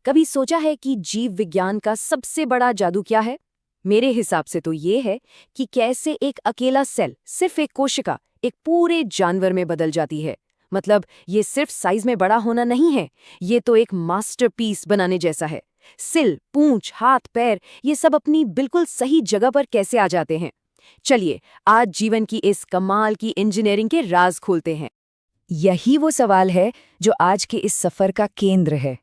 कभी सोचा है कि जीव विज्ञान का सबसे बड़ा जादू क्या है? मेरे हिसाब से तो ये है कि कैसे एक अकेला सेल, सिर्फ एक कोशिका, एक पूरे जानवर में बदल जाती है। मतलब ये सिर्फ साइज में बड़ा होना नहीं है, ये तो एक मास्टरपीस बनाने जैसा है। सिल, पूंछ, हाथ, पैर, ये सब अपनी बिल्कुल सही जगह पर कैसे आ जाते हैं? चलिए, आज जीवन की इस कमाल की इंजीनियरिंग के राज खोलते हैं। यही वो सवाल है जो आज के इस सफर का केंद्र है।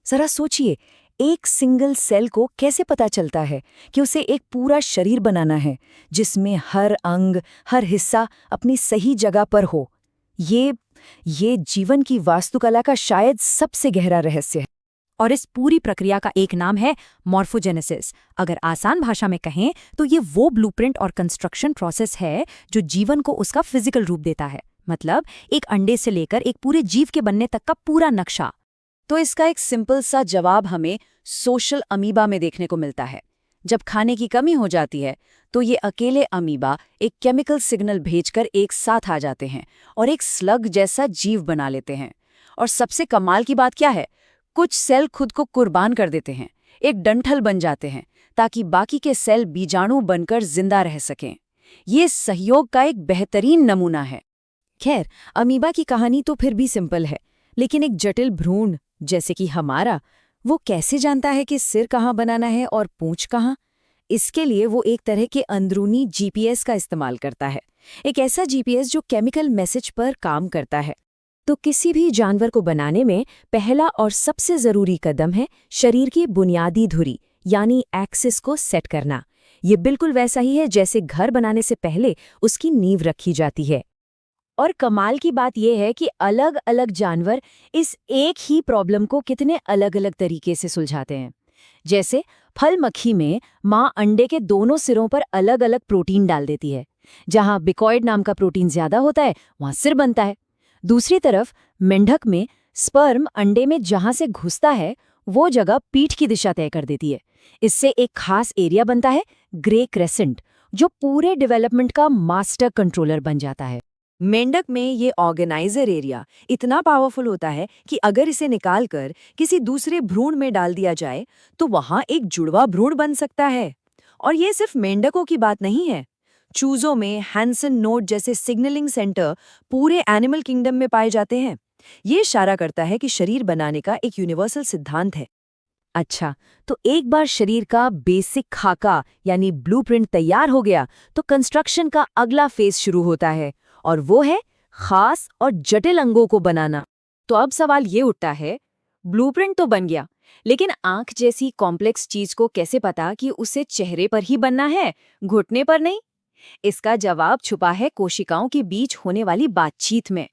जरा सोचिए, एक सिंगल सेल को कैसे पता चलता है कि उसे एक पूरा शरीर बनाना है जिसमें हर अंग, हर हिस्सा अपनी सही जगह पर हो। ये जीवन की वास्तुकला का शायद सबसे गहरा रहस्य है। और इस पूरी प्रक्रिया का एक नाम है मॉर्फोजेनेसिस। अगर आसान भाषा में कहें तो ये वो ब्लूप्रिंट और कंस्ट्रक्शन प्रोसेस है जो जीवन को उसका फिजिकल रूप देता है। मतलब एक अंडे से लेकर एक पूरे जीव के बनने तक का पूरा नक्शा। तो इसका एक सिंपल सा जवाब हमें सोशल अमीबा में देखने को मिलता है। जब खाने की कमी हो जाती है तो ये अकेले अमीबा एक केमिकल सिग्नल भेजकर एक साथ आ जाते हैं और एक स्लग जैसा जीव बना लेते हैं। और सबसे कमाल की बात क्या है, कुछ सेल खुद को कुर्बान कर देते हैं, एक डंठल बन जाते हैं ताकि बाकी के सेल बीजाणु बनकर जिंदा रह सकें। ये सहयोग का एक बेहतरीन नमूना है। खैर, अमीबा की कहानी तो फिर भी सिंपल है, लेकिन एक जटिल भ्रूण जैसे कि हमारा, वो कैसे जानता है कि सिर कहाँ बनाना है और पूंछ कहाँ? इसके लिए वो एक तरह के अंदरूनी जीपीएस का इस्तेमाल करता है। एक ऐसा जीपीएस जो केमिकल मैसेज पर काम करता है। तो किसी भी जानवर को बनाने में पहला और सबसे जरूरी कदम है शरीर की बुनियादी धुरी यानी एक्सिस को सेट करना। ये बिल्कुल वैसा ही है जैसे घर बनाने से पहले उसकी नींव रखी जाती है। और कमाल की बात यह है कि अलग अलग जानवर इस एक ही प्रॉब्लम को कितने अलग अलग तरीके से सुलझाते हैं। जैसे फल मक्खी में माँ अंडे के दोनों सिरों पर अलग अलग प्रोटीन डाल देती है। जहाँ बिकॉइड नाम का प्रोटीन ज्यादा होता है वहाँ सिर बनता है। दूसरी तरफ मेंढक में स्पर्म अंडे में जहाँ से घुसता है वो जगह पीठ की दिशा तय कर देती है। इससे एक खास एरिया बनता है, ग्रे क्रेसेंट, जो पूरे डेवलपमेंट का मास्टर कंट्रोलर बन जाता है। मेंढक में ये ऑर्गेनाइजर एरिया इतना पावरफुल होता है कि अगर इसे निकालकर किसी दूसरे भ्रूण में डाल दिया जाए तो वहां एक जुड़वा भ्रूण बन सकता है। और ये सिर्फ मेंढकों की बात नहीं है। चूजों में हैंसन नोड जैसे सिग्नलिंग सेंटर पूरे एनिमल किंगडम में पाए जाते हैं। ये इशारा करता है कि शरीर बनाने का एक यूनिवर्सल सिद्धांत है। अच्छा, तो एक बार शरीर का बेसिक खाका यानी ब्लूप्रिंट तैयार हो गया तो कंस्ट्रक्शन का अगला फेज शुरू होता है, और वो है खास और जटिल अंगों को बनाना। तो अब सवाल ये उठता है, ब्लूप्रिंट तो बन गया, लेकिन आंख जैसी कॉम्प्लेक्स चीज को कैसे पता कि उसे चेहरे पर ही बनना है, घुटने पर नहीं? इसका जवाब छुपा है कोशिकाओं के बीच होने वाली बातचीत में।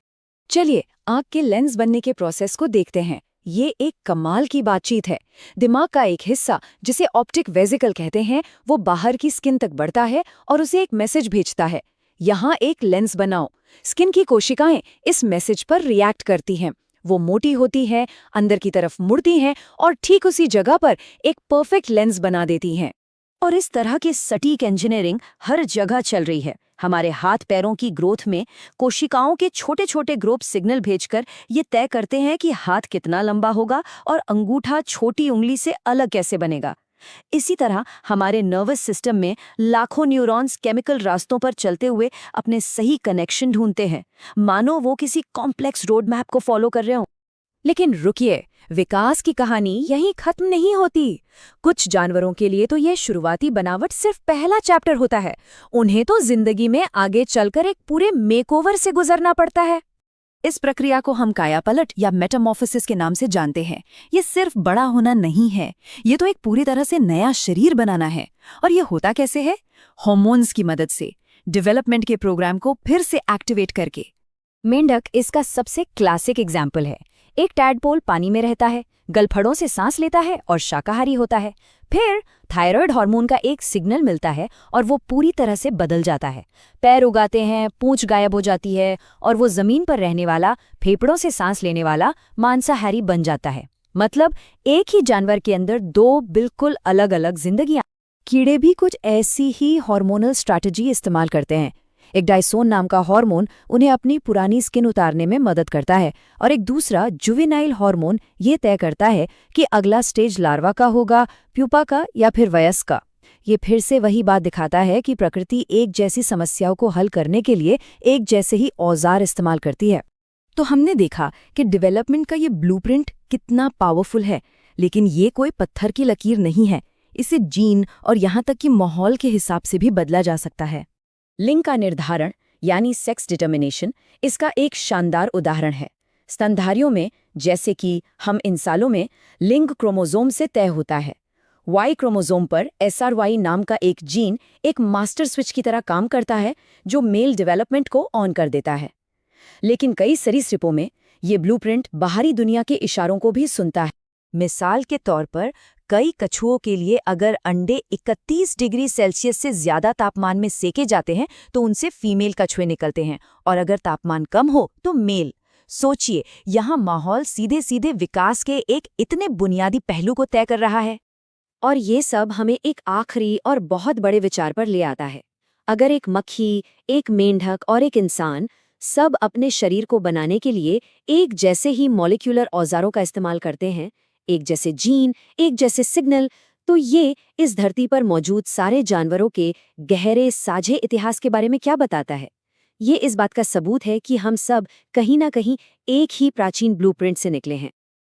चलिए, आंख के लेंस बनने के प्रोसेस को देखते हैं। ये एक कमाल की बातचीत है। दिमाग का एक हिस्सा, जिसे ऑप्टिक वेसिकल कहते हैं, वो बाहर की स्किन तक बढ़ता है और उसे एक मैसेज भेजता है, यहाँ एक लेंस बनाओ। स्किन की कोशिकाएं इस मैसेज पर रिएक्ट करती हैं। वो मोटी होती हैं, अंदर की तरफ मुड़ती हैं और ठीक उसी जगह पर एक परफेक्ट लेंस बना देती हैं। और इस तरह की सटीक इंजीनियरिंग हर जगह चल रही है। हमारे हाथ पैरों की ग्रोथ में कोशिकाओं के छोटे छोटे ग्रुप सिग्नल भेजकर ये तय करते हैं कि हाथ कितना लंबा होगा और अंगूठा छोटी उंगली से अलग कैसे बनेगा। इसी तरह हमारे नर्वस सिस्टम में लाखों न्यूरॉन्स केमिकल रास्तों पर चलते हुए अपने सही कनेक्शन ढूंढते हैं, मानो वो किसी कॉम्प्लेक्स रोड मैप को फॉलो कर रहे हों। लेकिन रुकिए, विकास की कहानी यहीं खत्म नहीं होती। कुछ जानवरों के लिए तो ये शुरुआती बनावट सिर्फ पहला चैप्टर होता है। उन्हें तो जिंदगी में आगे चलकर एक पूरे मेकओवर से गुजरना पड़ता है। इस प्रक्रिया को हम कायापलट या मेटामॉर्फोसिस के नाम से जानते हैं। ये सिर्फ बड़ा होना नहीं है, ये तो एक पूरी तरह से नया शरीर बनाना है। और ये होता कैसे है? हार्मोन्स की मदद से, डेवलपमेंट के प्रोग्राम को फिर से एक्टिवेट करके। मेंढक इसका सबसे क्लासिक एग्जाम्पल है। एक टैडपोल पानी में रहता है, गलफड़ों से सांस लेता है और शाकाहारी होता है। फिर थायराइड हार्मोन का एक सिग्नल मिलता है और वो पूरी तरह से बदल जाता है। पैर उगाते हैं, पूंछ गायब हो जाती है और वो जमीन पर रहने वाला, फेफड़ों से सांस लेने वाला मांसाहारी बन जाता है। मतलब एक ही जानवर के अंदर दो बिल्कुल अलग अलग जिंदगियां। कीड़े भी कुछ ऐसी ही हार्मोनल स्ट्रैटेजी इस्तेमाल करते हैं। एक डायसोन नाम का हार्मोन उन्हें अपनी पुरानी स्किन उतारने में मदद करता है और एक दूसरा जुवेनाइल हार्मोन ये तय करता है कि अगला स्टेज लार्वा का होगा, प्यूपा का या फिर वयस्क का। ये फिर से वही बात दिखाता है कि प्रकृति एक जैसी समस्याओं को हल करने के लिए एक जैसे ही औजार इस्तेमाल करती है। तो हमने देखा कि डेवलपमेंट का ये ब्लूप्रिंट कितना पावरफुल है, लेकिन ये कोई पत्थर की लकीर नहीं है। इसे जीन और यहाँ तक कि माहौल के हिसाब से भी बदला जा सकता है। लिंग का निर्धारण यानी सेक्स डिटर्मिनेशन इसका एक शानदार उदाहरण है। स्तनधारियों में, जैसे कि हम इंसानों में, लिंग क्रोमोसोम से तय होता है। वाई क्रोमोसोम पर SRY नाम का एक जीन एक मास्टर स्विच की तरह काम करता है जो मेल डेवलपमेंट को ऑन कर देता है। लेकिन कई सरीसृपों में ये ब्लूप्रिंट बाहरी दुनिया के इशारों को भी सुनता है। मिसाल के तौर पर कई कछुओं के लिए अगर अंडे 31 डिग्री सेल्सियस से ज्यादा तापमान में सेके जाते हैं तो उनसे फीमेल कछुए निकलते हैं, और अगर तापमान कम हो तो मेल। सोचिए, यहाँ माहौल सीधे सीधे विकास के एक इतने बुनियादी पहलू को तय कर रहा है। और ये सब हमें एक आखिरी और बहुत बड़े विचार पर ले आता है। अगर एक मक्खी, एक मेंढक और एक इंसान सब अपने शरीर को बनाने के लिए एक जैसे ही मॉलिक्यूलर औजारों का इस्तेमाल करते हैं, एक जैसे जीन, एक जैसे सिग्नल, तो ये इस धरती पर मौजूद सारे जानवरों के गहरे साझे इतिहास के बारे में क्या बताता है? ये इस बात का सबूत है कि हम सब कहीं ना कहीं एक ही प्राचीन ब्लूप्रिंट से निकले हैं।